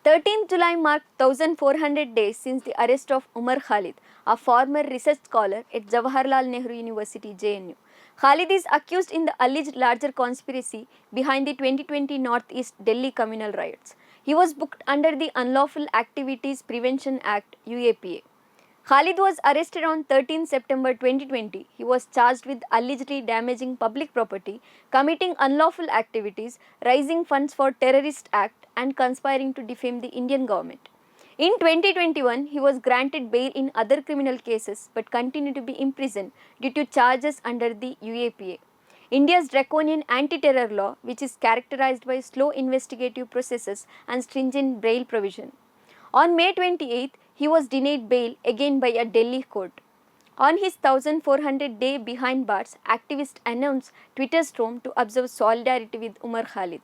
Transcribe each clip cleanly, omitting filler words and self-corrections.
13th July marked 1400 days since the arrest of Umar Khalid, a former research scholar at Jawaharlal Nehru University, JNU. Khalid is accused in the alleged larger conspiracy behind the 2020 Northeast Delhi communal riots. He was booked under the Unlawful Activities Prevention Act (UAPA). Khalid was arrested on 13 September 2020. He was charged with allegedly damaging public property, committing unlawful activities, raising funds for terrorist act, and conspiring to defame the Indian government. In 2021, he was granted bail in other criminal cases but continued to be imprisoned due to charges under the UAPA. India's draconian anti-terror law, which is characterized by slow investigative processes and stringent bail provision. On May 28, he was denied bail again by a Delhi court. On his 1400 day behind bars, activists announced Twitter storm to observe solidarity with Umar Khalid.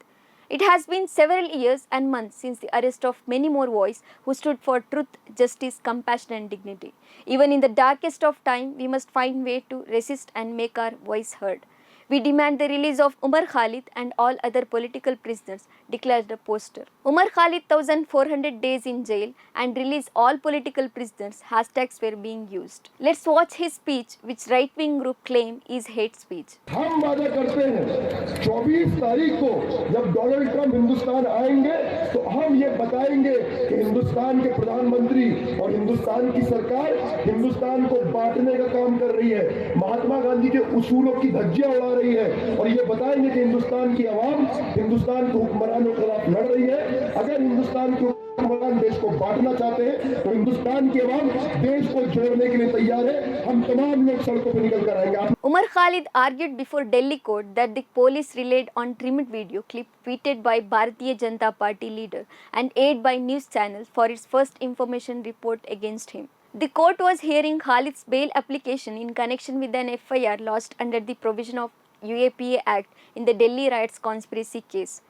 It has been several years and months since the arrest of many more voices who stood for truth, justice, compassion and dignity. Even in the darkest of time, we must find way to resist and make our voice heard. We demand the release of Umar Khalid and all other political prisoners, declared the poster. Umar Khalid 1400 days in jail and release all political prisoners hashtags were being used. Let's watch his speech, which right-wing group claim is hate speech. हम वादा करते हैं 24 तारीख को जब Donald Trump Hindustan आएंगे तो हम ये बताएंगे कि हिंदुस्तान के प्रधानमंत्री और हिंदुस्तान की सरकार हिंदुस्तान को बांटने का काम कर रही है, महात्मा गांधी के उसूलों की धज्जियां उड़ा रही है और ये बताएंगे कि हिंदुस्तान की आवाम हिंदुस्तान के हुक्मरानों के खिलाफ लड़ रही है। अगर हिंदुस्तान के हुक्मरान देश को बांटना चाहते हैं तो हिंदुस्तान की आवाम देश को जोड़ने के लिए तैयार है। हम तमाम लोग सड़कों पर निकल कर आएंगे। Umar Khalid argued before Delhi court that the police relied on trimmed video clip tweeted by Bharatiya Janata Party leader and aired by news channels for its first information report against him. The court was hearing Khalid's bail application in connection with an FIR lodged under the provision of UAPA Act in the Delhi riots conspiracy case.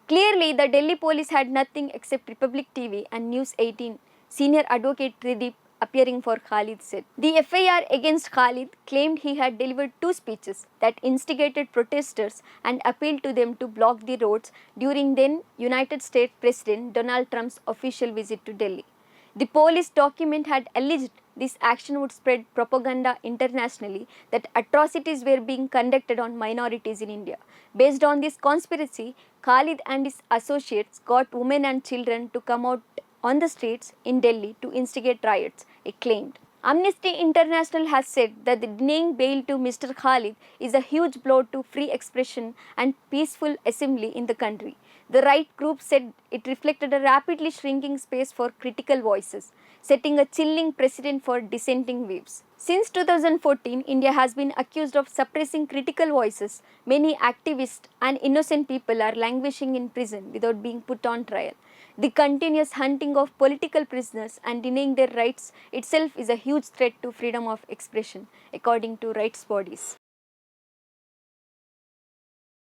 Clearly, the Delhi police had nothing except Republic TV and News 18. Senior advocate Tridip, appearing for Khalid, said. The FIR against Khalid claimed he had delivered two speeches that instigated protesters and appealed to them to block the roads during then United States President Donald Trump's official visit to Delhi. The police document had alleged this action would spread propaganda internationally that atrocities were being conducted on minorities in India. Based on this conspiracy, Khalid and his associates got women and children to come out on the streets in Delhi to instigate riots, it claimed. Amnesty International has said that the denying bail to Mr. Khalid is a huge blow to free expression and peaceful assembly in the country. The right group said it reflected a rapidly shrinking space for critical voices, setting a chilling precedent for dissenting views. Since 2014, India has been accused of suppressing critical voices. Many activists and innocent people are languishing in prison without being put on trial. The continuous hunting of political prisoners and denying their rights itself is a huge threat to freedom of expression, according to rights bodies.